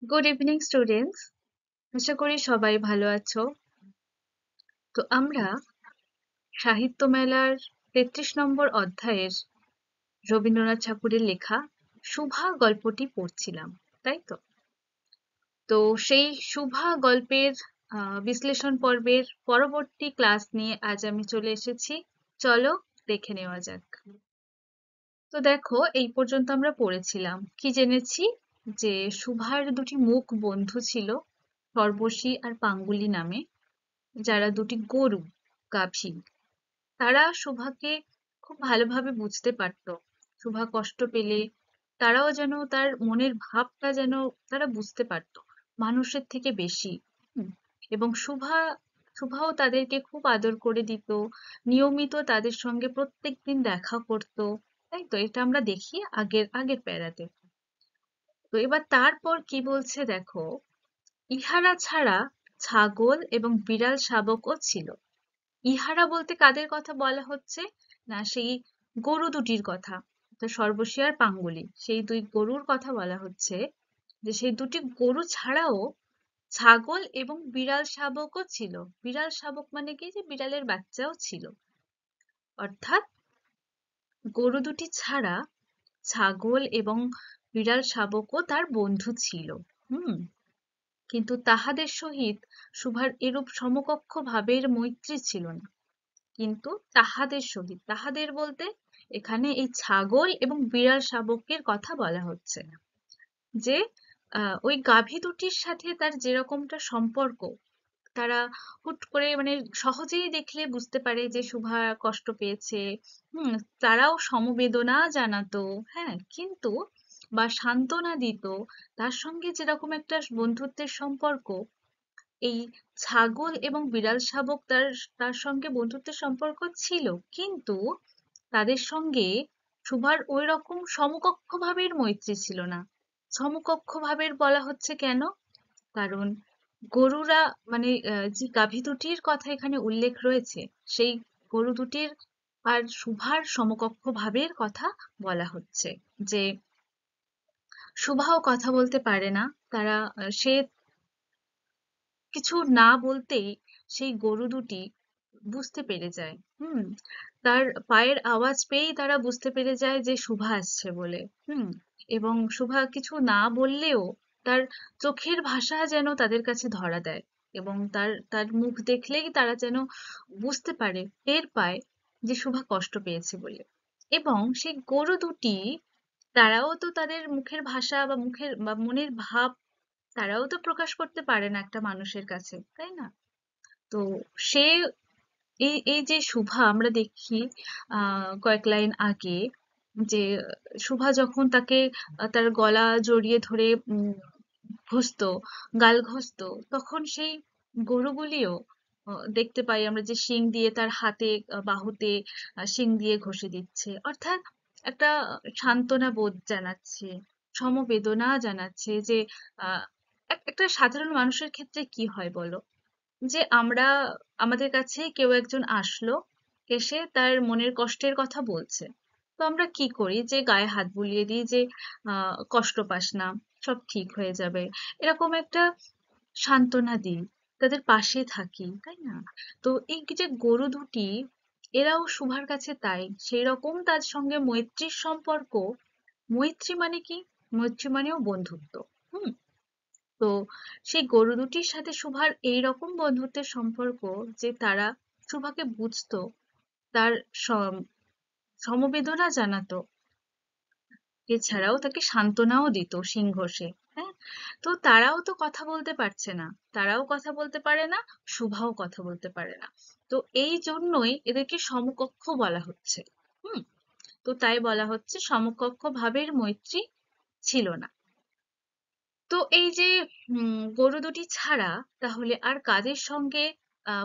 Good evening students. আশা করি সবাই ভালো আছো। তো আমরা সাহিত্য মেলার ৩৩ নম্বর অধ্যায়ের রবীন্দ্রনাথ ঠাকুরের লেখা সুভা গল্পটি পড়ছিলাম, তাই তো? তো সেই সুভা গল্পের বিশ্লেষণ পর্বের পরবর্তী ক্লাস নিয়ে আজ আমি চলে এসেছি। চলো দেখে নেওয়া যাক। তো দেখো, এই পর্যন্ত আমরা পড়েছিলাম কি জেনেছি, যে সুভার দুটি মুখ বন্ধু ছিল, সর্বশী আর পাঙ্গুলি নামে, যারা দুটি গরু, গাভী। তারা সুভাকে খুব ভালোভাবে বুঝতে পারতো। সুভা কষ্ট পেলে তারাও যেন তার মনের ভাবটা যেন তারা বুঝতে পারতো মানুষের থেকে বেশি। হুম। এবং সুভাও তাদেরকে খুব আদর করে দিত, নিয়মিত তাদের সঙ্গে প্রত্যেকদিন দেখা করতো। তাই তো, এটা আমরা দেখি আগের আগের প্যারাতে। তো এবার তারপর কি বলছে দেখো, ইহারা ছাড়া ছাগল এবং বিড়াল শাবকও ছিল। ইহারা বলতে কাদের কথা বলা হচ্ছে? না, সেই গরু দুটির কথা। তো সর্বশী আর পাঙ্গুলি, সেই দুই গরুর কথা বলা হচ্ছে, যে সেই দুটি গরু ছাড়াও ছাগল এবং বিড়াল শাবকও ছিল। বিড়াল শাবক মানে কি, যে বিড়ালের বাচ্চাও ছিল। অর্থাৎ গরু দুটি ছাড়া ছাগল এবং বিড়াল শাবকও তার বন্ধু ছিল। হুম। কিন্তু তাহাদের সহিত সুভার এরূপ সমকক্ষ ভাবের মৈত্রী ছিল না। কিন্তু তাহাদের সহিত, তাহাদের বলতে এখানে এই ছাগল এবং বিড়াল শাবকের কথা বলা হচ্ছে না। যে ওই গাভী দুটির সাথে তার যেরকমটা সম্পর্ক, তারা হুট করে মানে সহজেই দেখলে বুঝতে পারে যে শুভা কষ্ট পেয়েছে। হুম। তারাও সমবেদনা জানাতো, হ্যাঁ, কিন্তু বা সান্ত্বনা দিত। তার সঙ্গে যেরকম একটা বন্ধুত্বের সম্পর্ক, এই ছাগল এবং বিড়াল শাবক তার তার সঙ্গে বন্ধুত্বের সম্পর্ক ছিল, কিন্তু তাদের সঙ্গে সুভার ওই রকম সমকক্ষ ভাবের মৈত্রী ছিল না। সমকক্ষ ভাবের বলা হচ্ছে কেন? কারণ গরুরা মানে যে গাভী দুটির কথা এখানে উল্লেখ রয়েছে, সেই গরু দুটির আর সুভার সমকক্ষ ভাবের কথা বলা হচ্ছে। যে সুভাও কথা বলতে পারে না, তারা সে কিছু না বলতেই সেই গরু দুটি বুঝতে পেরে যায়। হুম। তার পায়ের আওয়াজ পেয়েই তারা বুঝতে পেরে যায় যে শুভা আসছে বলে। হুম। এবং শুভা কিছু না বললেও তার চোখের ভাষা যেন তাদের কাছে ধরা দেয়, এবং তার তার মুখ দেখলেই তারা যেন বুঝতে পারে, টের পায় যে শুভা কষ্ট পেয়েছে বলে। এবং সেই গরু দুটি, তারাও তো তাদের মুখের ভাষা বা মুখের বা মনের ভাব তারাও তো প্রকাশ করতে পারে না একটা মানুষের কাছে, তাই না? তো সে এই এই যে শুভা আমরা দেখি কয়েক লাইন আগে, যে শুভা যখন তাকে তার গলা জড়িয়ে ধরে ঘষতো, গাল ঘষতো, তখন সেই গরুগুলিও দেখতে পাই আমরা যে শিং দিয়ে তার হাতে বাহুতে শিং দিয়ে ঘষে দিচ্ছে। অর্থাৎ একটা সান্ত্বনা বোধ জানাচ্ছে, সমবেদনা জানাচ্ছে। যে আহ একটা সাধারণ মানুষের ক্ষেত্রে কি হয় বলো, যে আমরা আমাদের কাছে কেউ একজন আসলো, এসে তার মনের কষ্টের কথা বলছে, তো আমরা কি করি, যে গায়ে হাত বুলিয়ে দিই, যে কষ্ট পাস না, সব ঠিক হয়ে যাবে, এরকম একটা সান্ত্বনা দিই, তাদের পাশে থাকি, তাই না? তো এই যে গরু দুটি, এরাও সুভার কাছে তাই সেই রকম তার সঙ্গে মৈত্রীর সম্পর্ক। মৈত্রী মানে কি? মৈত্রী মানেও বন্ধুত্ব। হুম। তো সেই গরু দুটির সাথে সুভার এইরকম বন্ধুত্বের সম্পর্ক, যে তারা সুভাকে বুঝতো, তার সমবেদনা জানাতো, এছাড়াও তাকে সান্ত্বনাও দিত শিং ঘষে। হ্যাঁ। তো তারাও তো কথা বলতে পারছে না, তারাও কথা বলতে পারে না, সুভাও কথা বলতে পারে না। তো এই জন্যই এদেরকে সমকক্ষ বলা হচ্ছে। হুম। তো তাই বলা হচ্ছে সমকক্ষ ভাবের মৈত্রী ছিল না। তো এই যে গরু দুটি ছাড়া তাহলে আর কাদের সঙ্গে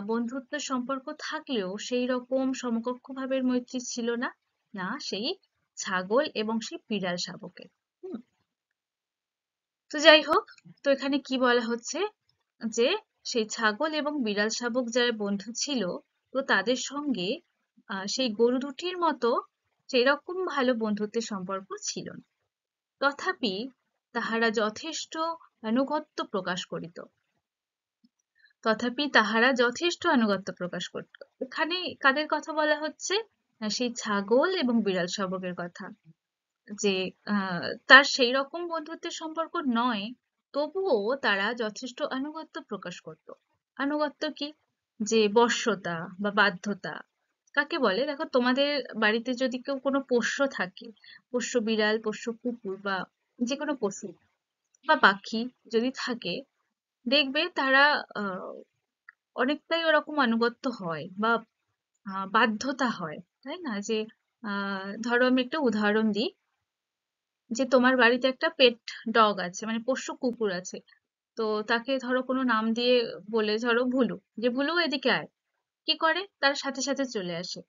বন্ধুত্বের সম্পর্ক থাকলেও সেই রকম সমকক্ষ ভাবের মৈত্রী ছিল না? না, সেই ছাগল এবং সেই বিড়াল শাবকের। হুম। তো যাই হোক, তো এখানে কি বলা হচ্ছে, যে সেই ছাগল এবং বিড়াল শাবক যারা বন্ধু ছিল, তো তাদের সঙ্গে সেই গরু দুটির মতো সেরকম ভালো বন্ধুত্বের সম্পর্ক ছিল না। তথাপি তাহারা যথেষ্ট আনুগত্য প্রকাশ করিত। তথাপি তাহারা যথেষ্ট আনুগত্য প্রকাশ করত। এখানে কাদের কথা বলা হচ্ছে? না, সেই ছাগল এবং বিড়াল শাবকের কথা। যে তার সেই রকম বন্ধুত্বের সম্পর্ক নয়, তবুও তারা যথেষ্ট আনুগত্য প্রকাশ করত। আনুগত্য কি? যে বশ্যতা বা বাধ্যতা কাকে বলে? দেখো, তোমাদের বাড়িতে যদি কেউ কোনো পোষ্য থাকে, পোষ্য বিড়াল, পোষ্য কুকুর বা যে কোনো পশু বা পাখি যদি থাকে, দেখবে তারা অনেকটাই ওরকম আনুগত্য হয় বা বাধ্যতা হয়, তাই না? যে ধরো আমি একটা উদাহরণ দিই, যে তোমার বাড়িতে একটা পেট ডগ আছে, মানে পোষ্য কুকুর আছে। তো তাকে ধরো কোনো নাম দিয়ে বলে, ধরো ভুলু, যে ভুলু এদিকে আয়, কি করে? তার সাথে সাথে চলে আসে।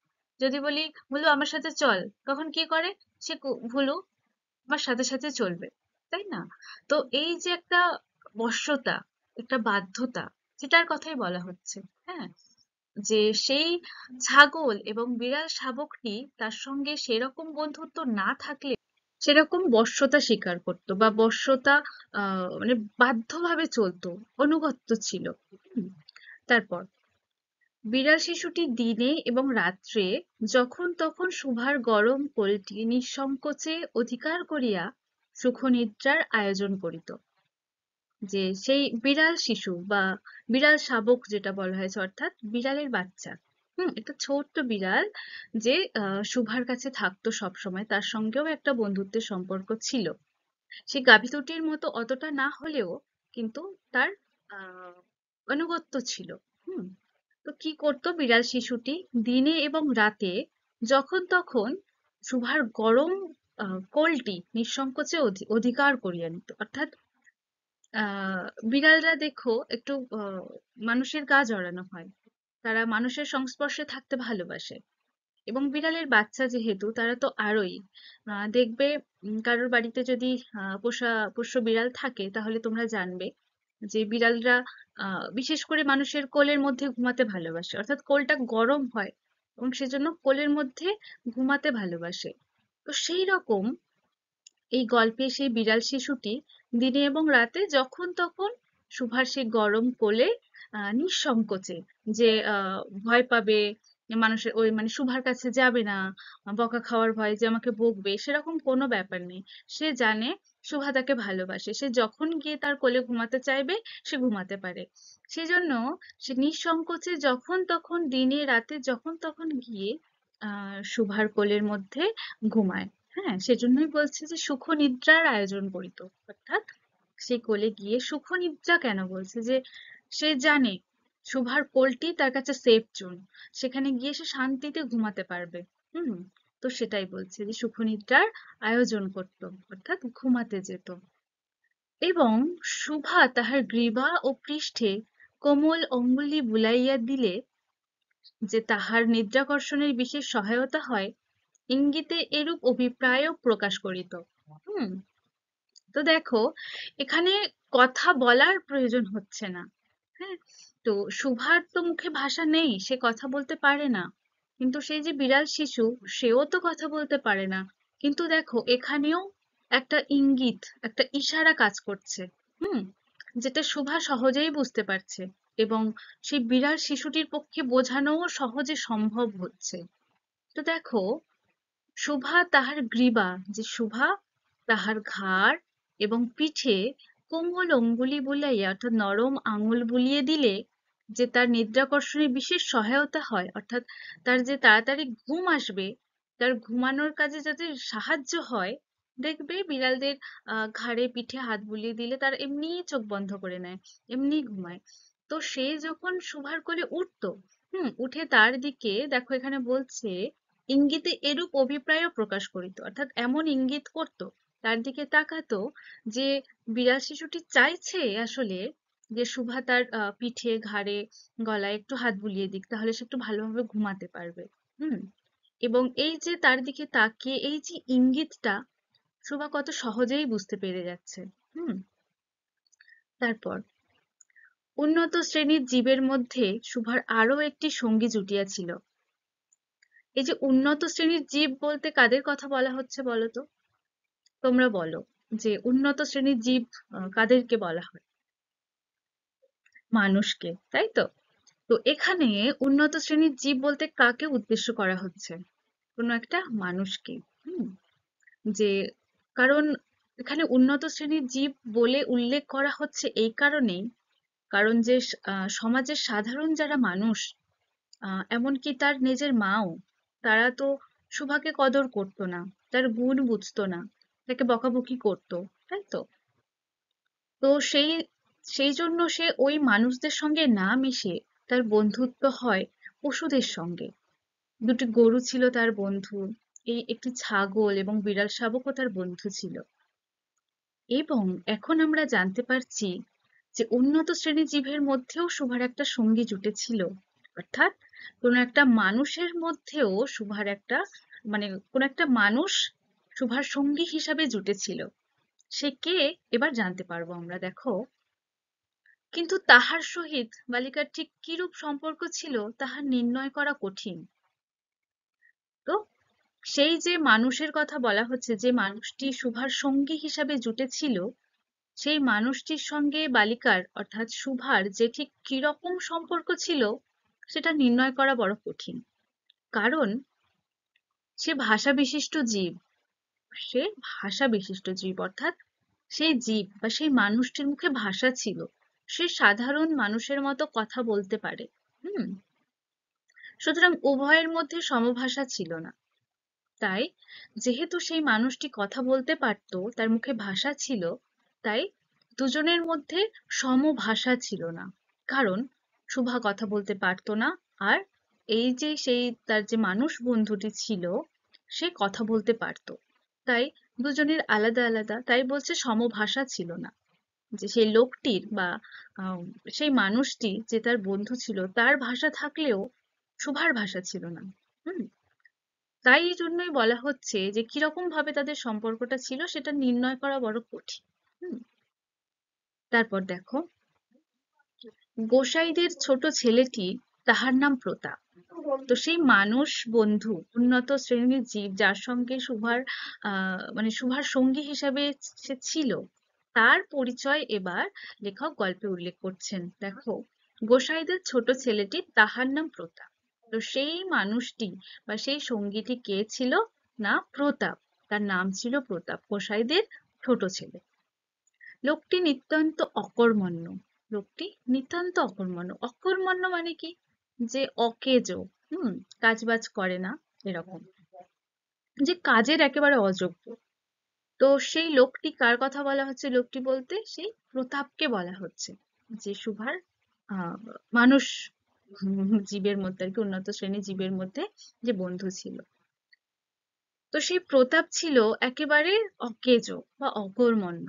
যদি বলি ভুলু আমার সাথে চল, তখন কি করে? সে ভুলু আমার সাথে সাথে চলবে, তাই না? তো এই যে একটা বশ্যতা, একটা বাধ্যতা, সেটার কথাই বলা হচ্ছে। হ্যাঁ, যে সেই ছাগল এবং বিড়াল শাবকটি তার সঙ্গে সেরকম বন্ধুত্ব না থাকলে সেরকম বশ্যতা স্বীকার করতো বা বশ্যতা মানে বাধ্যভাবে চলতো, অনুগত্য ছিল। হুম, তারপর বিড়াল শিশুটি দিনে এবং রাত্রে যখন তখন সুভার গরম কোলটি নিঃসংকোচে অধিকার করিয়া সুখনিদ্রার আয়োজন করিত। যে সেই বিড়াল শিশু বা বিড়াল শাবক যেটা বলা হয়েছে, অর্থাৎ বিড়ালের বাচ্চা, একটা ছোট্ট বিড়াল, যে সুভার কাছে থাকতো সব সময়, তার সঙ্গেও একটা বন্ধুত্বের সম্পর্ক ছিল। সে গাভীতুটির মতো অতটা না হলেও কিন্তু তার আহ আনুগত্য ছিল। হুম, তো কি করতো বিড়াল শিশুটি? দিনে এবং রাতে যখন তখন সুভার গরম কোলটি নিঃসংকোচে অধিকার করিয়া নিত। অর্থাৎ বিড়ালরা দেখো একটু মানুষের গা জড়ানো হয়, তারা মানুষের সংস্পর্শে থাকতে ভালোবাসে। এবং বিড়ালের বাচ্চা যেহেতু, তারা তো আরোই। দেখবে কারোর বাড়িতে যদি পোষ্য বিড়াল থাকে, তাহলে তোমরা জানবে যে বিড়ালরা বিশেষ করে মানুষের কোলের মধ্যে ঘুমাতে ভালোবাসে, অর্থাৎ কোলটা গরম হয় এবং সেজন্য কোলের মধ্যে ঘুমাতে ভালোবাসে। তো সেই রকম এই গল্পে সেই বিড়াল শিশুটি দিনে এবং রাতে যখন তখন সুভার সেই গরম কোলে নিঃসংকোচে, যে ভয় পাবে, মানুষের ওই মানে সুভার কাছে যাবে না, বকা খাওয়ার ভয় যে আমাকে বকবে, সেরকম কোনো ব্যাপার নেই। সে জানে সুভা তাকে ভালোবাসে, সে যখন গিয়ে তার কোলে ঘুমাতে চাইবে সে ঘুমাতে পারে। সেজন্য সে নিঃসংকোচে যখন তখন দিনে রাতে যখন তখন গিয়ে সুভার কোলের মধ্যে ঘুমায়। হ্যাঁ, সেজন্যই বলছে যে সুখ নিদ্রার আয়োজন করিত। অর্থাৎ সে কোলে গিয়ে সুখ নিদ্রা কেন বলছে? যে সে জানে সুভার কোলটি তার কাছে সেফ জোন, সেখানে গিয়ে সে শান্তিতে ঘুমাতে পারবে। হুম, তো সেটাই বলছে যে সুখ নিদ্রার আয়োজন করত, অর্থাৎ ঘুমাতে যেত। এবং সুভা তাহার গ্রীবা ও পৃষ্ঠে কোমল অঙ্গুলি বুলাইয়া দিলে যে তাহার নিদ্রাকর্ষণের বিশেষ সহায়তা হয়, ইঙ্গিতে এরূপ অভিপ্রায়ও প্রকাশ করিত। হুম, তো দেখো, এখানে কথা বলার প্রয়োজন হচ্ছে না। হ্যাঁ, তো সুভার তো মুখে ভাষা নেই, সে কথা বলতে পারে না, কিন্তু সেই যে বিড়াল শিশু, সেও তো কথা বলতে পারে না, কিন্তু দেখো এখানেও একটা ইঙ্গিত, একটা ইশারা কাজ করছে। হুম, যেটা সুভা সহজেই বুঝতে পারছে এবং সেই বিড়াল শিশুটির পক্ষে বোঝানোও সহজে সম্ভব হচ্ছে। তো দেখো, শুভা তাহার গ্রীবা, যে শুভা তাহার ঘাড় এবং পিঠে কোমল অঙ্গুলি বুলাইয়া, অর্থাৎ নরম আঙুল বুলিয়ে দিলে যে তার নিদ্রাকর্ষণে বিশেষ সহায়তা হয়, অর্থাৎ তার যে তাড়াতাড়ি ঘুম আসবে, তার ঘুমানোর কাজে যাতে সাহায্য হয়। দেখবে বিড়ালদের ঘাড়ে পিঠে হাত বুলিয়ে দিলে তার এমনিই চোখ বন্ধ করে নেয়, এমনি ঘুমায়। তো সে যখন শুভার কোলে উঠতো, উঠে তার দিকে দেখো এখানে বলছে ইঙ্গিতে এরূপ অভিপ্রায়ও প্রকাশ করিত, অর্থাৎ এমন ইঙ্গিত করত, তার দিকে তাকাতো, যে বিড়াল শিশুটি চাইছে আসলে যে সুভা তার পিঠে, ঘাড়ে, গলায় একটু হাত বুলিয়ে দিক, তাহলে সে একটু ভালোভাবে ঘুমাতে পারবে। হুম, এবং এই যে তার দিকে তাকিয়ে এই যে ইঙ্গিতটা সুভা কত সহজেই বুঝতে পেরে যাচ্ছে। হুম, তারপর উন্নত শ্রেণীর জীবের মধ্যে সুভার আরো একটি সঙ্গী জুটিয়াছিল। এই যে উন্নত শ্রেণীর জীব বলতে কাদের কথা বলা হচ্ছে বলো তো? তোমরা বলো। যে উন্নত শ্রেণীর জীব কাদেরকে বলা হয়? মানুষকে, তাই তো? তো এখানে উন্নত শ্রেণীর জীব বলতে কাকে উদ্দেশ্য করা হচ্ছে? কোনো একটা মানুষকে। হুম, যে কারণ এখানে উন্নত শ্রেণীর জীব বলে উল্লেখ করা হচ্ছে এই কারণেই, কারণ যে সমাজের সাধারণ যারা মানুষ, এমনকি তার নিজের মাও, তারা তো সুভাকে কদর করতো না, তার গুণ বুঝতো না, তাকে বকাবকি করতো, তাই তো? তো সেই জন্য সে ওই মানুষদের সঙ্গে না মিশে তার বন্ধুত্ব হয় পশুদের সঙ্গে। দুটি গরু ছিল তার বন্ধু, এই একটি ছাগল এবং বিড়াল শাবকও তার বন্ধু ছিল। এবং এখন আমরা জানতে পারছি যে উন্নত শ্রেণী জীবের মধ্যেও সুভার একটা সঙ্গী জুটেছিল, অর্থাৎ কোনো একটা মানুষের মধ্যেও সুভার একটা, মানে কোনো একটা মানুষ সুভার সঙ্গী হিসাবে জুটেছিল। সে কে এবার জানতে পারবো আমরা, দেখো। কিন্তু তাহার সহিত বালিকার ঠিক কিরূপ সম্পর্ক ছিল তাহা নির্ণয় করা কঠিন। তো সেই যে মানুষের কথা বলা হচ্ছে, যে মানুষটি সুভার সঙ্গী হিসাবে জুটেছিল, সেই মানুষটির সঙ্গে বালিকার অর্থাৎ সুভার যে ঠিক কিরকম সম্পর্ক ছিল সেটা নির্ণয় করা বড় কঠিন। কারণ সে ভাষা বিশিষ্ট জীব, সে ভাষা বিশিষ্ট জীব, অর্থাৎ সেই জীব বা সেই মানুষটির মুখে ভাষা ছিল, সে সাধারণ মানুষের মতো কথা বলতে পারে। হুম, সুতরাং উভয়ের মধ্যে সমভাষা ছিল না। তাই যেহেতু সেই মানুষটি কথা বলতে পারতো, তার মুখে ভাষা ছিল, তাই দুজনের মধ্যে সমভাষা ছিল না। কারণ সুভা কথা বলতে পারতো না, আর এই যে সেই তার যে মানুষ বন্ধুটি ছিল সে কথা বলতে পারতো। তাই দুজনের আলাদা আলাদা, তাই বলছে সমভাষা ছিল না। যে সেই লোকটির বা আহ, সেই মানুষটি যে তার বন্ধু ছিল তার ভাষা থাকলেও সুভার ভাষা ছিল না। হুম, তাই এই জন্যই বলা হচ্ছে যে কিরকম ভাবে তাদের সম্পর্কটা ছিল সেটা নির্ণয় করা বড় কঠিন। হুম, তারপর দেখো, গোসাইদের ছোট ছেলেটি, তাহার নাম প্রতাপ। তো সেই মানুষ বন্ধু উন্নত শ্রেণীর জীব যার সঙ্গে সুভার মানে সুভার সঙ্গী হিসাবে সে ছিল, তার পরিচয় এবার লেখক গল্পে উল্লেখ করছেন। দেখো, গোসাইদের ছোট ছেলেটি, তাহার নাম প্রতাপ। তো সেই মানুষটি বা সেই সঙ্গীটি কে ছিল? না, প্রতাপ। তার নাম ছিল প্রতাপ, গোসাইদের ছোট ছেলে। লোকটি নিতান্ত অকর্মণ্য। লোকটি নিতান্ত অকর্মণ্য। অকর্মণ্য মানে কি? যে অকেজো, হুম, কাজবাজ করে না, এরকম, যে কাজের একেবারে অযোগ্য। তো সেই লোকটি কার কথা বলা হচ্ছে? লোকটি বলতে সেই প্রতাপকে বলা হচ্ছে, যে সুভার আহ মানুষ জীবের মধ্যে আর কি, উন্নত শ্রেণীর জীবের মধ্যে যে বন্ধু ছিল। তো সেই প্রতাপ ছিল একেবারে অকেজো বা অকর্মণ্য।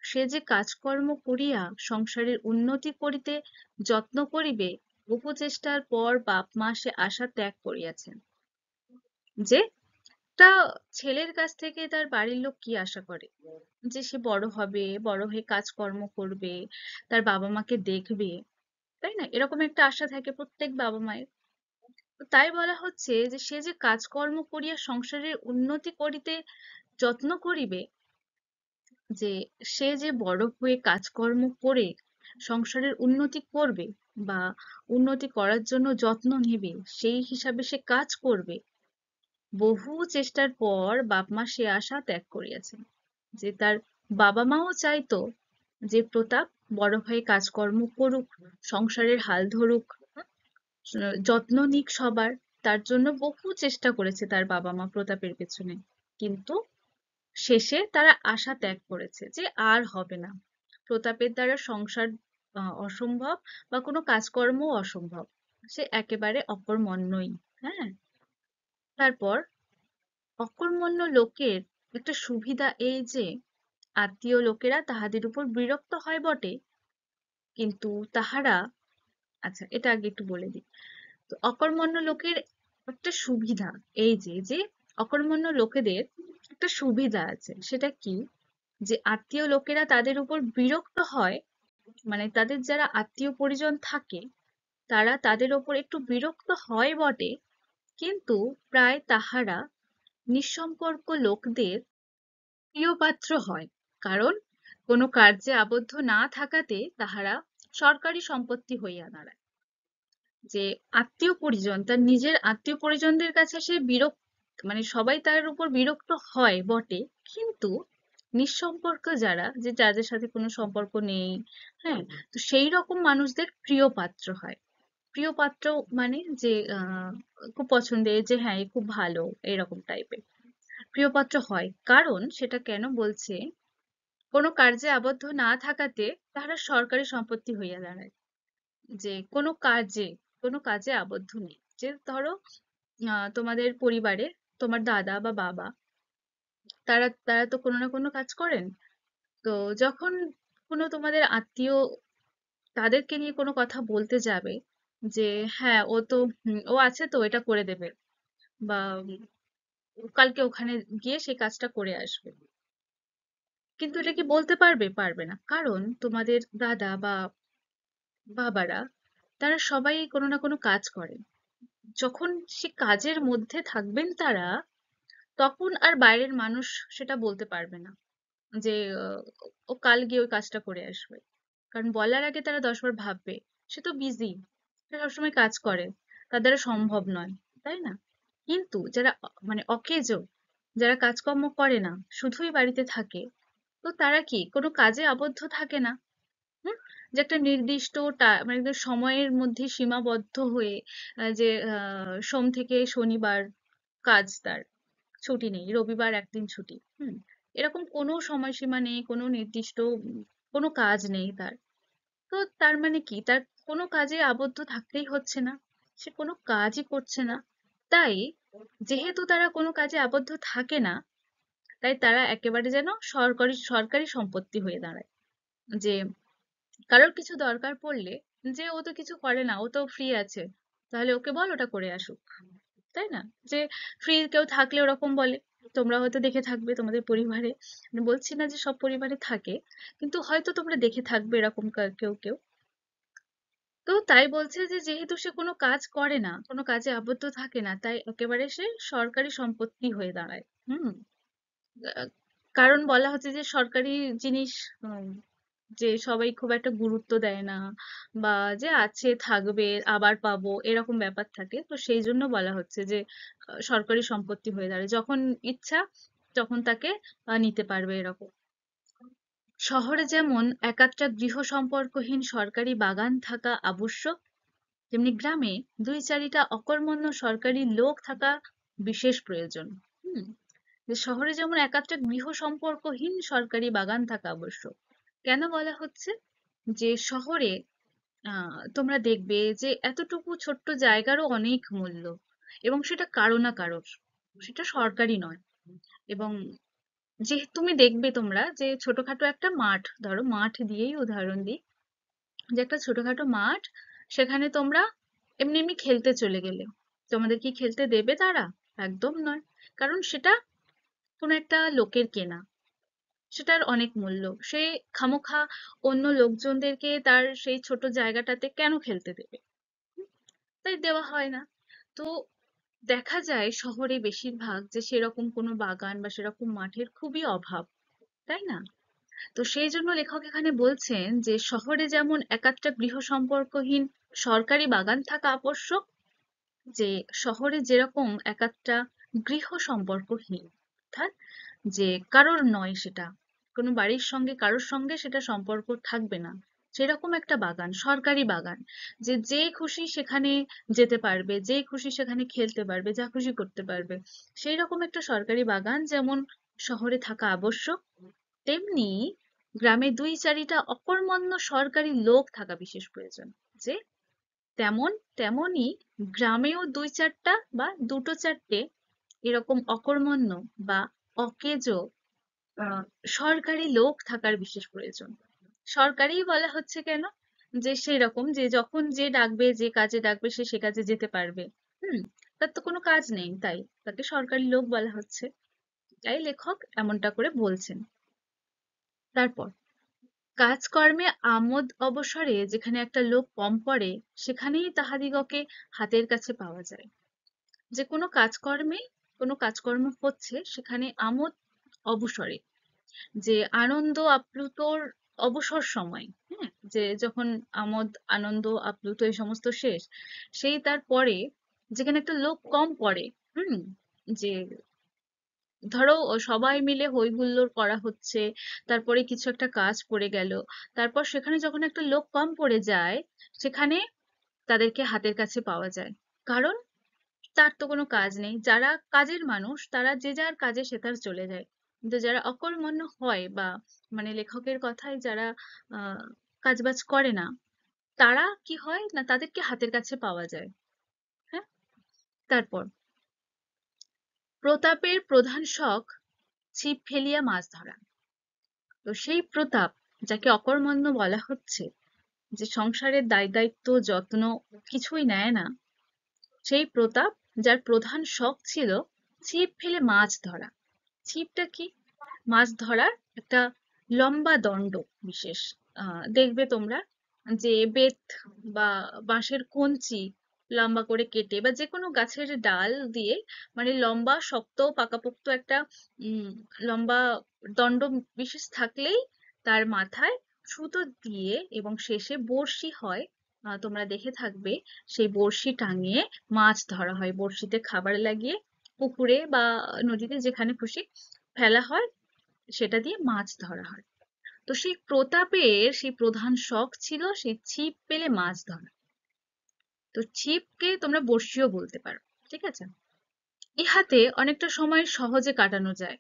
সে যে কাজকর্ম করিয়া সংসারের উন্নতি করিতে যত্ন করিবে, বহু চেষ্টার পর বাপ মা সে আশা ত্যাগ করিয়াছেন। যে তা ছেলের কাছ থেকে তার বাড়ির লোক কি আশা করে? যে সে বড় হবে, বড় হয়ে কাজকর্ম করবে, তার বাবা মাকে দেখবে, তাই না? এরকম একটা আশা থাকে প্রত্যেক বাবা মায়ের। তো তাই বলা হচ্ছে যে সে যে কাজকর্ম করিয়া সংসারের উন্নতি করিতে যত্ন করিবে, যে সে যে বড় হয়ে কাজকর্ম করে সংসারের উন্নতি করবে বা উন্নতি করার জন্য যত্ন নেবে, সেই হিসাবে সে কাজ করবে, বহু চেষ্টার পর বাপ মা সে আশা ত্যাগ করিয়াছেন। যে তার বাবা মাও চাইতো যে প্রতাপ বড় হয়ে কাজকর্ম করুক, সংসারের হাল ধরুক, যত্ন নিক সবার। তার জন্য বহু চেষ্টা করেছে তার বাবা মা প্রতাপের পেছনে, কিন্তু শেষে তারা আশা ত্যাগ করেছে যে আর হবে না, প্রতাপের দ্বারা সংসার অসম্ভব বা কোনো কাজকর্ম অসম্ভব, সে একেবারে অকর্মণ্যই। হ্যাঁ, তারপর অকর্মণ্য লোকের একটা সুবিধা এই যে আত্মীয় লোকেরা তাহাদের উপর বিরক্ত হয় বটে, কিন্তু তাহারা, আচ্ছা এটা আগে একটু বলে দিই। তো অকর্মণ্য লোকের একটা সুবিধা এই যে অকর্মণ্য লোকেদের একটা সুবিধা আছে, সেটা কি? যে আত্মীয় লোকেরা তাদের উপর বিরক্ত হয়, মানে তাদের যারা আত্মীয় পরিজন থাকে তারা তাদের ওপর একটু বিরক্ত হয় বটে, কিন্তু প্রায় তাহারা নিঃসম্পর্ক লোকদের প্রিয়পাত্র হয়, কারণ কোনো কার্যে আবদ্ধ না থাকাতে তাহারা সরকারি সম্পত্তি হইয়া দাঁড়ায়। যে আত্মীয় পরিজন, তার নিজের আত্মীয় পরিজনদের কাছে সে মানে সবাই তার উপর বিরক্ত হয় বটে, কিন্তু নিঃসম্পর্ক যারা, যে যাদের সাথে কোনো সম্পর্ক নেই, হ্যাঁ, তো সেই রকম মানুষদের প্রিয় পাত্র হয়। প্রিয় পাত্র মানে যে খুব পছন্দের, যে হ্যাঁ এ খুব ভালো, এরকম টাইপের প্রিয় পাত্র হয়। কারণ সেটা কেন বলছে, কোনো কার্যে আবদ্ধ না থাকাতে তাহারা সরকারি সম্পত্তি হইয়া দাঁড়ায়। যে কোনো কাজে আবদ্ধ নেই, যে ধরো তোমাদের পরিবারে তোমার দাদা বা বাবা, তারা তারা তো কোনো না কোনো কাজ করেন। তো যখন কোনো তোমাদের আত্মীয় তাদেরকে নিয়ে কোনো কথা বলতে যাবে, যে হ্যাঁ ও তো ও আছে তো এটা করে দেবে, বা কালকে ওখানে গিয়ে সেই কাজটা করে আসবে, কিন্তু এটা কি বলতে পারবে? পারবে না, কারণ তোমাদের দাদা বা বাবারা তারা সবাই কোনো না কোনো কাজ করেন। যখন সে কাজের মধ্যে থাকবেন তারা, তখন আর বাইরের মানুষ সেটা বলতে পারবে না যে ও কাল গিয়ে ওই কাজটা করে আসবে। কারণ বলার আগে তারা 10 বার ভাববে, সে তো বিজি, সে সবসময় কাজ করে, তার দ্বারা সম্ভব নয়, তাই না? কিন্তু যারা মানে অকেজো, যারা কাজকর্ম করে না, শুধুই বাড়িতে থাকে, তো তারা কি কোনো কাজে আবদ্ধ থাকে না। হুম? যে একটা নির্দিষ্ট মানে একটা সময়ের মধ্যে সীমাবদ্ধ হয়ে যে সোম থেকে শনিবার কাজ তার, ছুটি নেই, রবিবার একদিন ছুটি, এরকম কোনো সময়সীমা নেই, কোনো নির্দিষ্ট কোনো কাজ নেই তার। তো তার মানে কি, তার কোনো কাজে আবদ্ধ থাকতেই হচ্ছে না, সে কোনো কাজই করছে না। তাই যেহেতু তারা কোনো কাজে আবদ্ধ থাকে না, তাই তারা একেবারে যেন সরকারি সরকারি সম্পত্তি হয়ে দাঁড়ায়। যে কারোর কিছু দরকার পড়লে, যে ও তো কিছু করে না, ও তো ফ্রি আছে, তাহলে ওকে বল ওটা করে আসুক, তাই না? যে ফ্রি কেউ থাকলে ওরকম বলে, তোমরা হয়তো দেখে থাকবে তোমাদের পরিবারে, আমি বলছি না যে সব পরিবারে থাকে, কিন্তু হয়তো তোমরা দেখে থাকবে এরকম কেউ কেউ। তো তাই বলছে যে যেহেতু সে কোনো কাজ করে না, কোনো কাজে আবদ্ধ থাকে না, তাই একেবারে সে সরকারি সম্পত্তি হয়ে দাঁড়ায়। হুম। আহ, কারণ বলা হচ্ছে যে সরকারি জিনিস উম, যে সবাই খুব একটা গুরুত্ব দেয় না, বা যে আছে থাকবে আবার পাবো এরকম ব্যাপার থাকে, তো সেই জন্য বলা হচ্ছে যে সরকারি সম্পত্তি হয়ে দাঁড়ায়, যখন ইচ্ছা তখন তাকে নিতে পারবে এরকম। শহরে যেমন একাত্রা গৃহ সম্পর্কহীন সরকারি বাগান থাকা আবশ্যক, তেমনি গ্রামে দুই চারিটা অকর্মণ্য সরকারি লোক থাকা বিশেষ প্রয়োজন। হুম। যে শহরে যেমন একাত্রা গৃহ সম্পর্কহীন সরকারি বাগান থাকা আবশ্যক, কেন বলা হচ্ছে, যে শহরে তোমরা দেখবে যে এতটুকু ছোট্ট জায়গারও অনেক মূল্য, এবং সেটা কারো না কারোর, সেটা সরকারি নয়। এবং যে তুমি দেখবে তোমরা যে ছোটখাটো একটা মাঠ, ধরো মাঠ দিয়েই উদাহরণ দিই, যে একটা ছোটখাটো মাঠ, সেখানে তোমরা এমনি এমনি খেলতে চলে গেলে, তোমাদের কি খেলতে দেবে তারা? একদম নয়। কারণ সেটা কোনো একটা লোকের কেনা, সেটার অনেক মূল্য, সে খামোখা অন্য লোকজনদেরকে তার সেই ছোট জায়গাটাতে কেন খেলতে দেবে? তাই দেওয়া হয় না। তো দেখা যায় শহরে বেশিরভাগ যে সেরকম কোনো বাগান বা সেরকম মাঠের খুবই অভাব, তাই না? তো সেই জন্য লেখক এখানে বলছেন যে শহরে যেমন একাত্রা গৃহ সম্পর্কহীন সরকারি বাগান থাকা আবশ্যক, যে শহরে যেরকম একাত্রা গৃহ সম্পর্কহীন, অর্থাৎ যে কারোর নয় সেটা, কোনো বাড়ির সঙ্গে কারোর সঙ্গে সেটা সম্পর্ক থাকবে না, সেরকম একটা বাগান, সরকারি বাগান, যে যে খুশি সেখানে যেতে পারবে, যে খুশি সেখানে খেলতে পারবে, যা খুশি করতে পারবে, সেই রকম একটা সরকারি বাগান যেমন শহরে থাকা আবশ্যক, তেমনি গ্রামে দুই চারিটা অকর্মণ্য সরকারি লোক থাকা বিশেষ প্রয়োজন। যে তেমনই গ্রামেও দুই চারটা বা দুটো চারটে এরকম অকর্মণ্য বা অকেজো আহ, সরকারি লোক থাকার বিশেষ প্রয়োজন। সরকারি বলা হচ্ছে কেন, যে সেই রকম যে যখন যে ডাকবে, যে কাজে ডাকবে সে সে কাজে যেতে পারবে। হুম। তার তো কোনো কাজ নেই, তাই তাকে সরকারি লোক বলা হচ্ছে। তাই লেখক এমনটা করে বলছেন। তারপর কাজকর্মে আমোদ অবসরে যেখানে একটা লোক কম পড়ে, সেখানেই তাহাদিগকে হাতের কাছে পাওয়া যায়। যে কোনো কাজকর্মে, কোনো কাজকর্ম হচ্ছে সেখানে আমোদ অবসরে, যে আনন্দ আপ্লুতর অবসর সময়, হ্যাঁ, যে যখন আমোদ আনন্দ আপ্লুত এই সমস্ত শেষ, সেই তারপরে যেখানে একটা লোক কম পড়ে, হুম, যে ধরো সবাই মিলে হই হুল্লোড় করা হচ্ছে, তারপরে কিছু একটা কাজ পড়ে গেল, তারপর সেখানে যখন একটা লোক কম পড়ে যায়, সেখানে তাদেরকে হাতের কাছে পাওয়া যায়। কারণ তার তো কোনো কাজ নেই, যারা কাজের মানুষ তারা যে যার কাজে সে তার চলে যায়। কিন্তু যারা অকর্মণ্য হয়, বা মানে লেখকের কথায় যারা আহ কাজবাজ করে না, তারা কি হয় না, তাদেরকে হাতের কাছে পাওয়া যায়। হ্যাঁ, তারপর প্রতাপের প্রধান শখ ছিপ ফেলিয়া মাছ ধরা। তো সেই প্রতাপ, যাকে অকর্মণ্য বলা হচ্ছে, যে সংসারের দায় দায়িত্ব যত্ন কিছুই নেয় না, সেই প্রতাপ, যার প্রধান শখ ছিল ছিপ ফেলে মাছ ধরা। ছিপটা কি? মাছ ধরার একটা লম্বা দণ্ড বিশেষ। দেখবে তোমরা যে বেত বা বাঁশের কঞ্চি লম্বা করে কেটে, বা যে কোনো গাছের ডাল দিয়ে, মানে লম্বা শক্ত পাকাপোক্ত একটা উম লম্বা দণ্ড বিশেষ থাকলেই তার মাথায় সুতো দিয়ে এবং শেষে বড়শি হয়। তোমরা দেখে থাকবে, সেই বড়শি টাঙিয়ে মাছ ধরা হয়, বড়শিতে খাবার লাগিয়ে পুকুরে বা নদীতে যেখানে খুশি ফেলা হয়, সেটা দিয়ে মাছ ধরা হয়। তো সেই প্রতাপের সেই প্রধান শখ ছিল সেই ছিপ পেলে মাছ ধরা। তো ছিপকে তোমরা বড়শিও বলতে পারো, ঠিক আছে। ইহাতে অনেকটা সময় সহজে কাটানো যায়,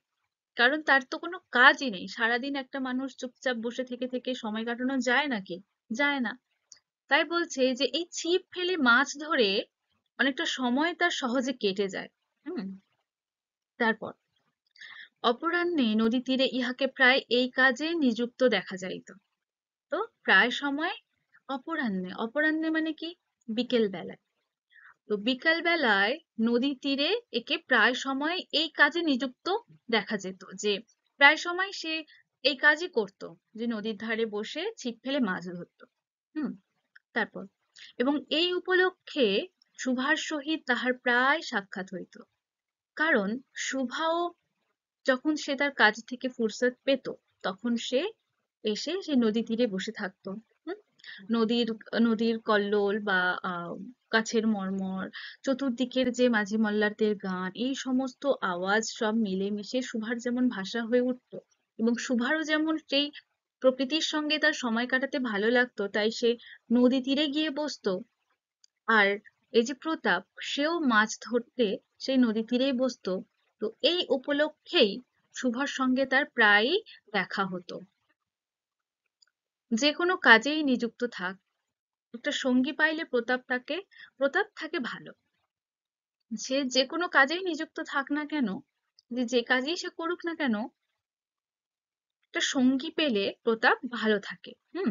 কারণ তার তো কোনো কাজই নেই। সারাদিন একটা মানুষ চুপচাপ বসে থেকে থেকে সময় কাটানো যায় নাকি? যায় না। তাই বলছে যে এই ছিপ ফেলে মাছ ধরে অনেকটা সময় তার সহজে কেটে যায়। হুম, তারপর অপরাহ্নে নদী তীরে ইহাকে প্রায় এই কাজে নিযুক্ত দেখা যাইত। তো প্রায় সময় অপরাহ্নে, অপরাহ্নে মানে কি? বিকেল বেলায়। তো বিকেল বেলায় নদী তীরে একে প্রায় সময় এই কাজে নিযুক্ত দেখা যেত, যে প্রায় সময় সে এই কাজই করত, যে নদীর ধারে বসে ছিপ ফেলে মাছ ধরতো। হুম, তারপর এবং এই উপলক্ষে সুভার সহিত তাহার প্রায় সাক্ষাৎ হইত। কারণ সুভাও যখন সে তার কাজ থেকে ফুরসত পেত, তখন সে এসে সে নদী তীরে বসে থাকতো। হুম, নদীর নদীর কল্লোল বা গাছের মর্মর, চতুর্দিকের যে মাঝি মল্লারদের গান, এই সমস্ত আওয়াজ সব মিলেমিশে সুভার যেমন ভাষা হয়ে উঠতো, এবং সুভারও যেমন সেই প্রকৃতির সঙ্গে তার সময় কাটাতে ভালো লাগতো, তাই সে নদী তীরে গিয়ে বসতো। আর এই যে প্রতাপ, সেও মাছ ধরতে সেই নদী তীরেই বসতো। তো এই উপলক্ষেই শুভর সঙ্গে তার প্রায়ই দেখা হতো। যে কোনো কাজেই নিযুক্ত থাক, একটা সঙ্গী পাইলে প্রতাপ থাকে ভালো। সে যে কোনো কাজেই নিযুক্ত থাক না কেন, যে যে কাজেই সে করুক না কেন, একটা সঙ্গী পেলে প্রতাপ ভালো থাকে। হুম,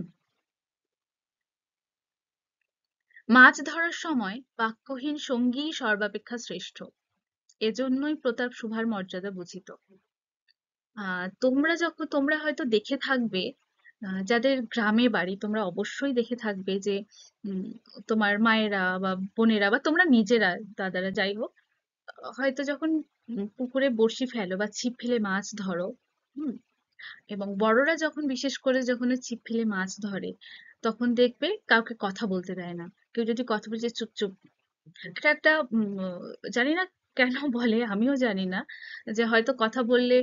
মাছ ধরার সময় বাক্যহীন সঙ্গী সর্বাপেক্ষা শ্রেষ্ঠ। এজন্যই প্রতাপ শুভার মর্যাদা বুঝিত। তোমরা হয়তো দেখে থাকবে, যাদের গ্রামে বাড়ি, তোমরা অবশ্যই দেখে থাকবে যে উম, তোমার মায়েরা বা বোনেরা বা তোমরা নিজেরা, দাদারা যাই হোক, হয়তো যখন পুকুরে বড়শি ফেলো বা ছিপ ফেলে মাছ ধরো, হুম, এবং বড়রা যখন বিশেষ করে যখন ওই ছিপ ফেলে মাছ ধরে, তখন দেখবে কাউকে কথা বলতে দেয় না। কেউ যদি কথা বলছে, চুপ চুপ। এটা একটা জানি না কেন বলে, আমিও জানি না, যে হয়তো কথা বললে,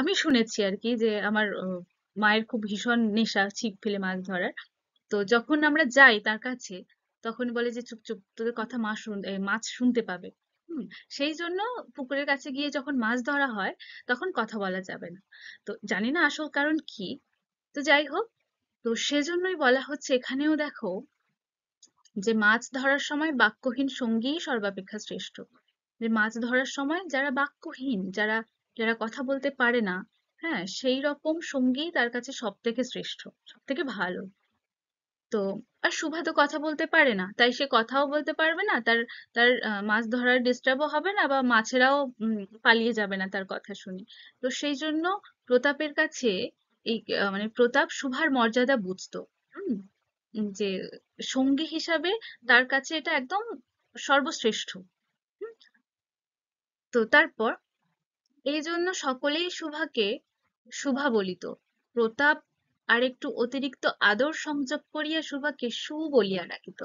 আমি শুনেছি আর কি, যে আমার মায়ের খুব ভীষণ নেশা ছিপ ফেলে মাছ ধরার। তো যখন আমরা যাই তার কাছে, তখন বলে যে চুপ চুপ, তোদের কথা মাছ শুনতে পাবে। হুম, সেই জন্য পুকুরের কাছে গিয়ে যখন মাছ ধরা হয়, তখন কথা বলা যাবে না। তো জানি না আসল কারণ কি। তো যাই হোক, তো সেজন্যই বলা হচ্ছে এখানেও দেখো, যে মাছ ধরার সময় বাক্যহীন সঙ্গীই সর্বাপেক্ষা শ্রেষ্ঠ। যে মাছ ধরার সময় যারা বাক্যহীন, যারা যারা কথা বলতে পারে না, হ্যাঁ, সেই রকম সঙ্গী তার কাছে সব থেকে শ্রেষ্ঠ, সব থেকে ভালো। তো আর শুভা তো কথা বলতে পারে না, তাই সে কথাও বলতে পারবে না, তার তার মাছ ধরার ডিস্টার্বও হবে না, বা মাছেরাও পালিয়ে যাবে না তার কথা শুনে। তো সেই জন্য প্রতাপের কাছে এই মানে প্রতাপ শুভার মর্যাদা বুঝতো। হুম, যে সঙ্গী হিসাবে তার কাছে এটা একদম সর্বশ্রেষ্ঠ। হুম, তো তারপর এই জন্য সকলেই সুভাকে শুভা বলিত, প্রতাপ আর একটু অতিরিক্ত আদর সংযোগ করিয়া শুভাকে সু বলিয়া ডাকিত।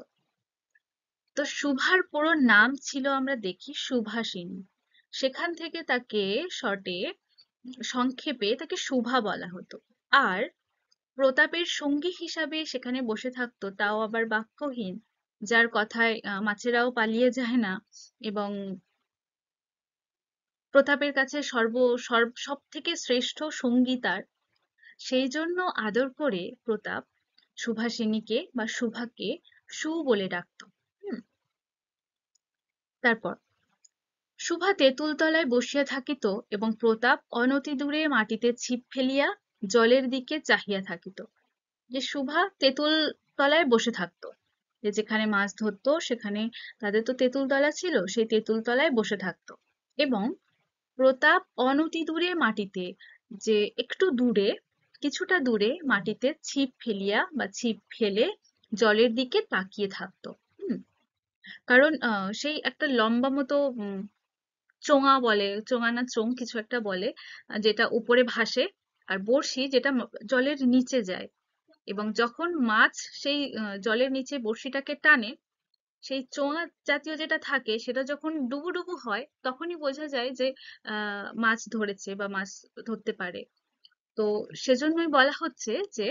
তো শুভার পুরো নাম ছিল আমরা দেখি সুভাষিনী। সেখান থেকে তাকে শর্টে সংক্ষেপে তাকে শুভা বলা হতো। আর প্রতাপের সঙ্গী হিসাবে সেখানে বসে থাকতো, তাও আবার বাক্যহীন, যার কথায় মাছেরাও পালিয়ে যায় না, এবং প্রতাপের কাছে সব থেকে শ্রেষ্ঠ সঙ্গী তার। সেই জন্য আদর করে প্রতাপ সুভাষিনীকে বা শুভাকে সু বলে ডাকত। হুম। তারপর শুভা তেঁতুল তলায় বসিয়া থাকিত এবং প্রতাপ অনতি দূরে মাটিতে ছিপ ফেলিয়া জলের দিকে চাহিয়া থাকিত। যে শুভা তেঁতুল তলায় বসে থাকতো, যে যেখানে মাছ ধরতো সেখানে তাদের তো তেঁতুল তলা ছিল, সেই তেঁতুল তলায় বসে থাকতো। এবং প্রতাপ অনতি দূরে মাটিতে, যে একটু দূরে, কিছুটা দূরে মাটিতে ছিপ ফেলিয়া বা ছিপ ফেলে জলের দিকে তাকিয়ে থাকতো। হুম। কারণ সেই একটা লম্বা মতো চোঙা বলে, চোঙা না চোং কিছু একটা বলে, যেটা উপরে ভাসে, আর বড়শি যেটা জলের নিচে যায়, এবং যখন মাছ সেই জলের নিচে বড়শিটাকে টানে, সেই চোঙা জাতীয় যেটা থাকে সেটা যখন ডুবু ডুবু হয় তখনই বোঝা যায় যে মাছ ধরেছে বা মাছ ধরতে পারে। তো সেজন্যই বলা হচ্ছে যে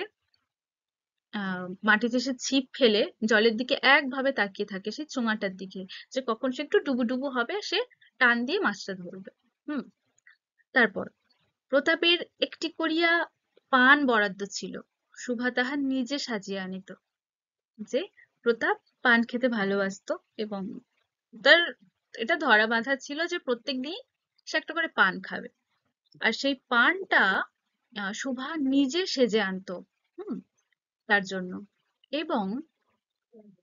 মাটিতে সে ছিপ ফেলে জলের দিকে একভাবে তাকিয়ে থাকে সেই চোঙাটার দিকে, যে কখন সে একটু ডুবু ডুবু হবে, সে টান দিয়ে মাছটা ধরবে। হুম। তারপর প্রতাপের একটি করিয়া পান বরাদ্দ ছিল, শুভা তাহা নিজে সাজিয়া আনিত। যে প্রতাপ পান খেতে ভালোবাসতো, এবং তার এটা ধরা বাঁধা ছিল যে প্রত্যেকদিন সে একটা করে পান খাবে। আর সেই পানটা শুভা নিজে সেজে আনতো। হুম। তার জন্য। এবং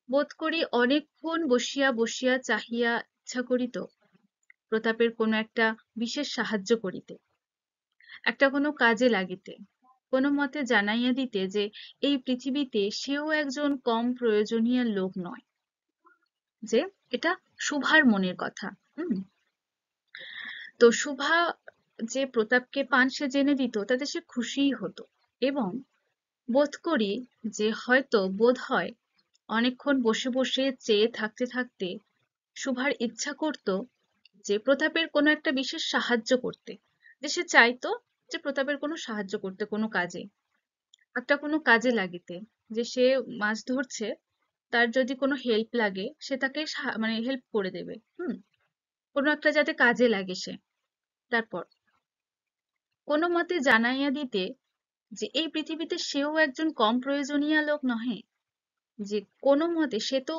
বোধ করি অনেকক্ষণ বসিয়া বসিয়া চাহিয়া ইচ্ছা করিত প্রতাপের কোনো একটা বিশেষ সাহায্য করিতে, একটা কোনো কাজে লাগিতে, কোনো মতে জানাইয়া দিতে যে এই পৃথিবীতে সেও একজন কম প্রয়োজনীয় লোক নয়। যে এটা শুভার মনের কথা। হুম। তো শুভা যে প্রতাপকে পান সেজে এনে দিত তাতে সে খুশিই হতো। এবং বোধ করি যে হয়তো বোধ হয় অনেকক্ষণ বসে বসে চেয়ে থাকতে থাকতে শুভার ইচ্ছা করত যে প্রতাপের কোনো একটা বিশেষ সাহায্য করতে, যে সে চাইতো যে প্রতাপের কোনো সাহায্য করতে, কোনো কাজে, একটা কোনো কাজে লাগিতে, যে সে মাছ ধরছে, তার যদি কোনো হেল্প লাগে সে তাকে মানে হেল্প করে দেবে। হুম। কোনো একটা যাতে কাজে লাগে সে। তারপর কোনো মতে জানাইয়া দিতে যে এই পৃথিবীতে সেও একজন কম প্রয়োজনীয় লোক নহে, যে কোনো মতে সে তো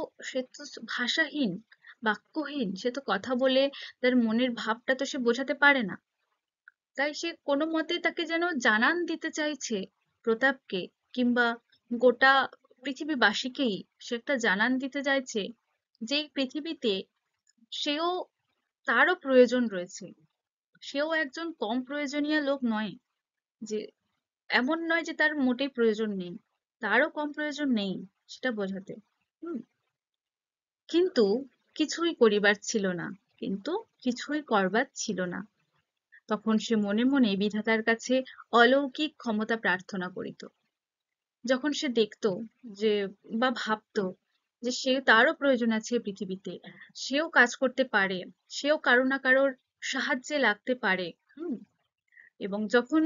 ভাষাহীন, বাক্যহীন, সে তো কথা বলে তার মনের ভাবটা তো সে বোঝাতে পারে না। তাই সে কোনো মতে তাকে যেন জানান দিতে চাইছে প্রতাপকে, কিংবা গোটা পৃথিবীবাসীকেই সে একটা জানান দিতে চাইছে যে এই পৃথিবীতে সেও, তারও প্রয়োজন রয়েছে, সেও একজন কম প্রয়োজনীয় লোক নয়, যে এমন নয় যে তার মোটেই প্রয়োজন নেই, তারও কম প্রয়োজন নেই, সেটা বোঝাতে। হুম। কিন্তু কিছুই করিবার ছিল না, কিন্তু কিছুই করবার ছিল না। তখন সে মনে মনে বিধাতার কাছে অলৌকিক ক্ষমতা প্রার্থনা করিত। যখন সে দেখতো যে, বা ভাবতো যে সে, তারও প্রয়োজন আছে পৃথিবীতে, সেও কাজ করতে পারে, সেও কারো না কারোর সাহায্যে লাগতে পারে। হুম। এবং যখন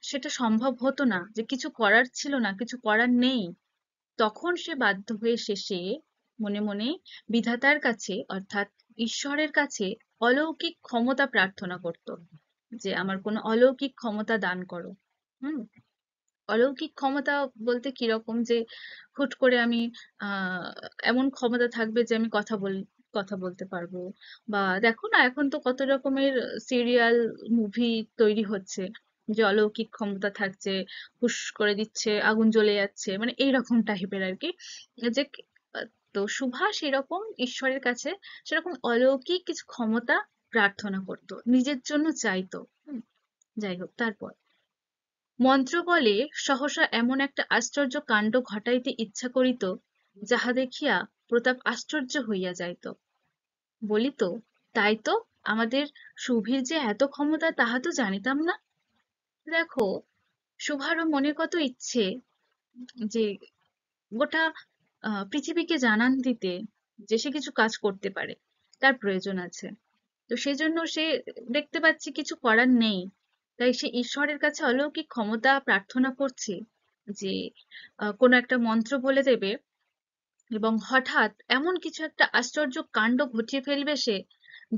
সেটা সম্ভব হতো না, যে কিছু করার ছিল না, কিছু করার নেই, তখন সে বাধ্য হয়ে শেষে মনে মনে বিধাতার কাছে, অর্থাৎ ঈশ্বরের কাছে অলৌকিক ক্ষমতা প্রার্থনা করত, যে আমার কোনো অলৌকিক ক্ষমতা দান করো। হুম। অলৌকিক ক্ষমতা বলতে কিরকম, যে হুট করে আমি আহ এমন ক্ষমতা থাকবে যে আমি কথা বলতে পারবো, বা দেখো না এখন তো কত রকমের সিরিয়াল, মুভি তৈরি হচ্ছে, যে অলৌকিক ক্ষমতা থাকছে, হুশ করে দিচ্ছে আগুন জ্বলে যাচ্ছে, মানে এইরকম টাইপের আর কি। যে তো সুভা সেরকম ঈশ্বরের কাছে সেরকম অলৌকিক কিছু ক্ষমতা প্রার্থনা করতো, নিজের জন্য চাইতো। যাই হোক, তারপর মন্ত্রবলে সহসা এমন একটা আশ্চর্য কাণ্ড ঘটাইতে ইচ্ছা করিত, যাহা দেখিয়া প্রতাপ আশ্চর্য হইয়া যাইত। বলিত, তাই তো, আমাদের সুভির যে এত ক্ষমতা তাহা তো জানিতাম না। দেখো, শুভারও মনে কত ইচ্ছে যে গোটা পৃথিবীকে জানান দিতে যে সে কিছু কাজ করতে পারে, তার প্রয়োজন আছে। তো সেজন্য সে দেখতে পাচ্ছে কিছু করার নেই, তাই সে ঈশ্বরের কাছে অলৌকিক ক্ষমতা প্রার্থনা করছে যে কোনো একটা মন্ত্র বলে দেবে এবং হঠাৎ এমন কিছু একটা আশ্চর্য কাণ্ড ঘটিয়ে ফেলবে সে,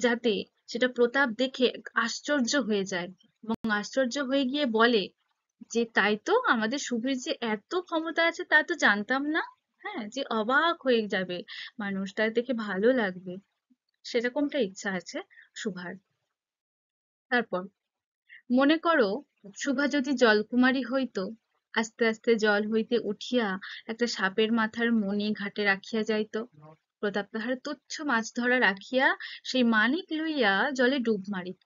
যাতে সেটা প্রতাপ দেখে আশ্চর্য হয়ে যায় এবং আশ্চর্য হয়ে গিয়ে বলে যে তাই তো, আমাদের সুবীর যে এত ক্ষমতা আছে তা তো জানতাম না। হ্যাঁ, যে অবাক হয়ে যাবে মানুষ, তার দেখে ভালো লাগবে, সেরকমটা ইচ্ছা আছে সুভার। তারপর মনে করো, সুভা যদি জলকুমারী হইতো, আস্তে আস্তে জল হইতে উঠিয়া একটা সাপের মাথার মণি ঘাটে রাখিয়া যাইত। প্রতাপ তাহার তুচ্ছ মাছ ধরা রাখিয়া সেই মানিক লইয়া জলে ডুব মারিত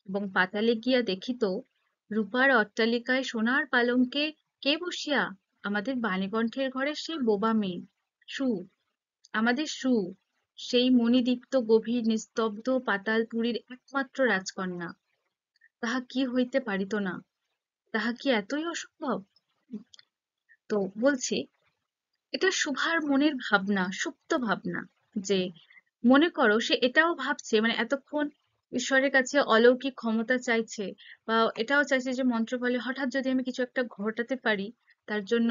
এবং পাতালে গিয়া দেখিত, রূপার অট্টালিকায় সোনার পালঙ্কে কে বসিয়া? আমাদের বাণীকণ্ঠের ঘরে সেই বোবা মেয়ে সু, আমাদের সু, সেই মণিদীপ্ত গভীর নিস্তব্ধ পাতালপুরীর একমাত্র রাজকন্যা। তাহা কি হইতে পারিত না? তাহা কি এতই অসম্ভব? তো বলছি, এটা সুভার মনের ভাবনা, সুপ্ত ভাবনা, যে মনে করো সে এটাও ভাবছে, মানে এতক্ষণ ঈশ্বরের কাছে অলৌকিক ক্ষমতা চাইছে, বা এটাও চাইছে যে মন্ত্র বলে হঠাৎ যদি আমি কিছু একটা ঘটাতে পারি, তার জন্য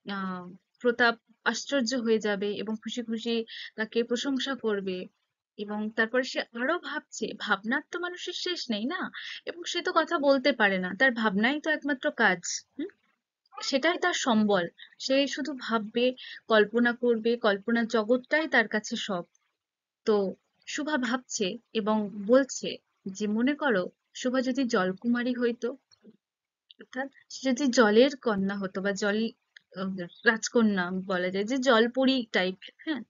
আহ প্রতাপ আশ্চর্য হয়ে যাবে এবং খুশি খুশি তাকে প্রশংসা করবে। এবং তারপরে সে আরো ভাবছে, ভাবনার তো মানুষের শেষ নেই না, এবং সে তো কথা বলতে পারে না, তার ভাবনাই তো একমাত্র কাজ। সেটাই তার সম্বল। সে শুধু ভাববে, কল্পনা করবে, কল্পনার জগৎটাই তার কাছে সব। তো শুভা ভাবছে এবং বলছে যে মনে করো, শুভা যদি জলকুমারী হইতো, অর্থাৎ সে যদি জলের কন্যা হতো বা জল আহ, রাজকন্যা বলা যায়, যে জলপরী টাইপ। হ্যাঁ,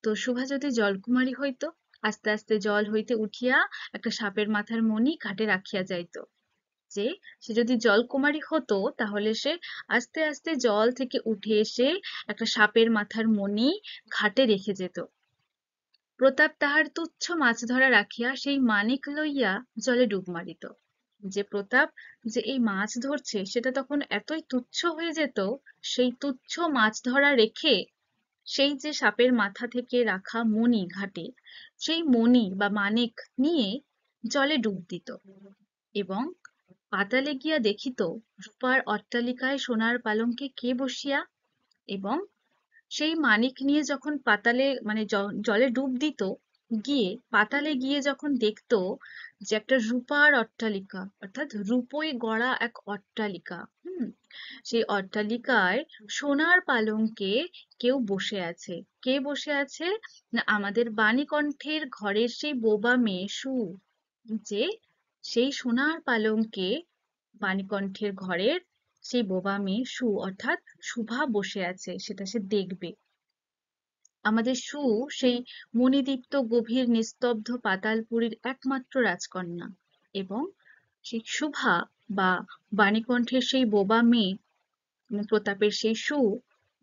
তো শুভা যদি জলকুমারী হইতো, আস্তে আস্তে জল হইতে উঠিয়া একটা সাপের মাথার মণি ঘাটে রাখিয়া যাইত। যে সে যদি জলকুমারী হতো, তাহলে সে আস্তে আস্তে জল থেকে উঠে এসে একটা সাপের মাথার মণি ঘাটে রেখে যেত। প্রতাপ তাহার তুচ্ছ মাছ ধরা রাখিয়া সেই মানিক লইয়া জলে ডুব মারিত। যে প্রতাপ যে এই মাছ ধরছে সেটা তখন এতই তুচ্ছ হয়ে যেত, সেই তুচ্ছ মাছ ধরা রেখে সেই যে সাপের মাথা থেকে রাখা মণি ঘাটে, সেই মণি বা মানিক নিয়ে জলে ডুব দিত এবং পাতালে গিয়া দেখিত, রূপার অট্টালিকায় সোনার পালঙ্কে কে বসিয়া? এবং সেই মানিক নিয়ে যখন পাতালে, মানে জলে ডুব দিত, গিয়ে পাতালে গিয়ে যখন দেখতো যে একটা রূপার অট্টালিকা, অর্থাৎ রূপোয় গড়া এক অট্টালিকা, সেই অট্টালিকায় সোনার পালঙ্কে কেউ বসে আছে। কে বসে আছে? না, আমাদের বাণীকণ্ঠের ঘরের সেই বোবা মেয়ে সু, যে সেই সোনার পালঙ্কে বাণীকণ্ঠের ঘরের সেই বোবা মেয়ে সু, অর্থাৎ শুভা বসে আছে, সেটা সে দেখবে। আমাদের সু সেই মণিদীপ্ত গভীর নিস্তব্ধ পাতালপুরীর একমাত্র রাজকন্যা, এবং সেই শুভা বা বাণীকণ্ঠের সেই বোবা মেয়ে, প্রতাপের সেই সু,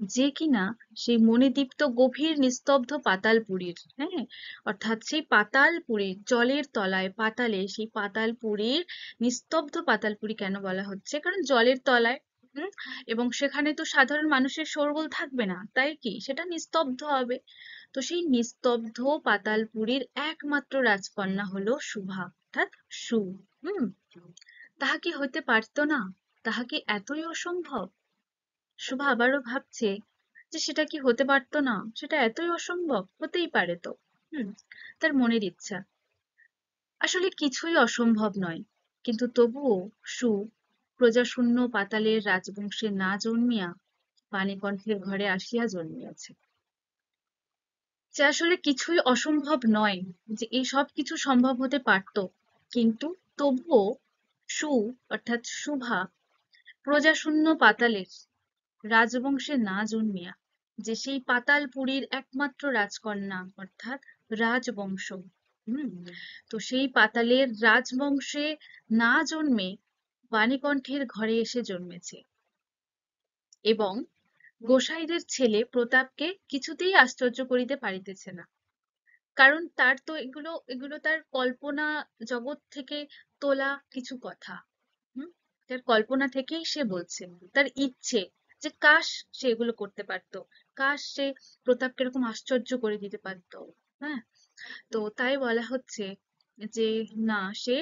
যে কিনা সেই মণিদীপ্ত গভীর নিস্তব্ধ পাতালপুরীর, হ্যাঁ, অর্থাৎ সেই পাতালপুরীর জলের তলায়, পাতালে, সেই পাতালপুরীর নিস্তব্ধ পাতালপুরী কেন বলা হচ্ছে? কারণ জলের তলায়। হুম এবং সেখানে তো সাধারণ মানুষের শোরগোল থাকবে না, তাই কি সেটা নিস্তব্ধ হবে। তো সেই নিস্তব্ধ পাতালপুরীর একমাত্র রাজকন্যা হলো শুভা, অর্থাৎ সু। হুম তাহা কি হইতে পারতো না? তাহা কি এতই অসম্ভব? শুভা আবারও ভাবছে যে সেটা কি হতে পারতো না, সেটা এতই অসম্ভব, হতেই পারে তো। হুম তার মনের ইচ্ছা। আসলে কিছুই অসম্ভব নয়, কিন্তু তবুও সু প্রজাশূন্য পাতালের রাজবংশে না জন্মিয়া বাণীকণ্ঠের ঘরে আসিয়া জন্মিয়াছে। যে আসলে কিছুই অসম্ভব নয়, যে এই সব কিছু সম্ভব হতে পারত, কিন্তু তবুও সু, অর্থাৎ শুভা, প্রজাশূন্য পাতালের রাজবংশে না জন্মিয়া, যে সেই পাতালপুরীর একমাত্র রাজকন্যা, অর্থাৎ রাজবংশ, হুম তো সেই পাতালের রাজবংশে না জন্মে বাণীকণ্ঠের ঘরে এসে জন্মেছে, এবং গোসাইদের ছেলে প্রতাপকে কিছুতেই আশ্চর্য করিতে পারিতেছে না। কারণ তার তো এগুলো তার কল্পনা জগৎ থেকে তোলা কিছু কথা। হুম তার কল্পনা থেকেই সে বলছে, তার ইচ্ছে যে কাশ সে এগুলো করতে পারতো, কাশ সে প্রতাপকে এরকম আশ্চর্য করে দিতে পারতো। হ্যাঁ, তো তাই বলা হচ্ছে যে না, সে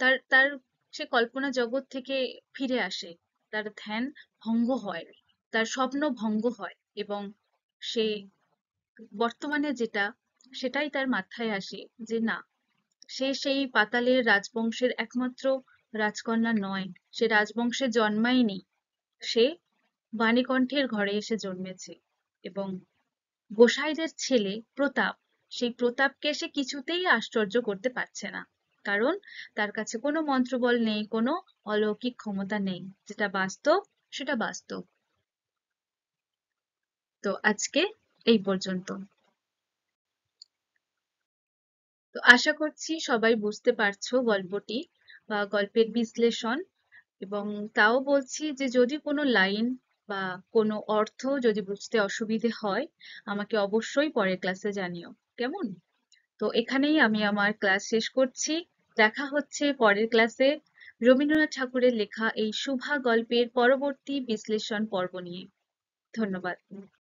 তার তার সে কল্পনা জগৎ থেকে ফিরে আসে, তার ধ্যান ভঙ্গ হয়, তার স্বপ্ন ভঙ্গ হয়, এবং সে বর্তমানে যেটা সেটাই তার মাথায় আসে যে না, সে সেই পাতালের রাজবংশের একমাত্র রাজকন্যা নয়, সে রাজবংশে জন্মায়নি, সে বাণীকণ্ঠের ঘরে এসে জন্মেছে। এবং গোসাইদের ছেলে প্রতাপ, সেই প্রতাপকে সে কিছুতেই আশ্চর্য করতে পারছে না, কারণ তার কাছে কোনো মন্ত্রবল নেই, কোনো অলৌকিক ক্ষমতা নেই, যেটা বাস্তব সেটা বাস্তব। তো আজকে এই পর্যন্ত। তো আশা করছি সবাই বুঝতে পারছো গল্পটি বা গল্পের বিশ্লেষণ। এবং তাও বলছি যে যদি কোনো লাইন বা কোনো অর্থ যদি বুঝতে অসুবিধে হয়, আমাকে অবশ্যই পরের ক্লাসে জানিও, কেমন? তো এখানেই আমি আমার ক্লাস শেষ করছি। দেখা হচ্ছে পরের ক্লাসে রবীন্দ্রনাথ ঠাকুরের লেখা এই শুভা গল্পের পরবর্তী বিশ্লেষণ পর্ব নিয়ে। ধন্যবাদ।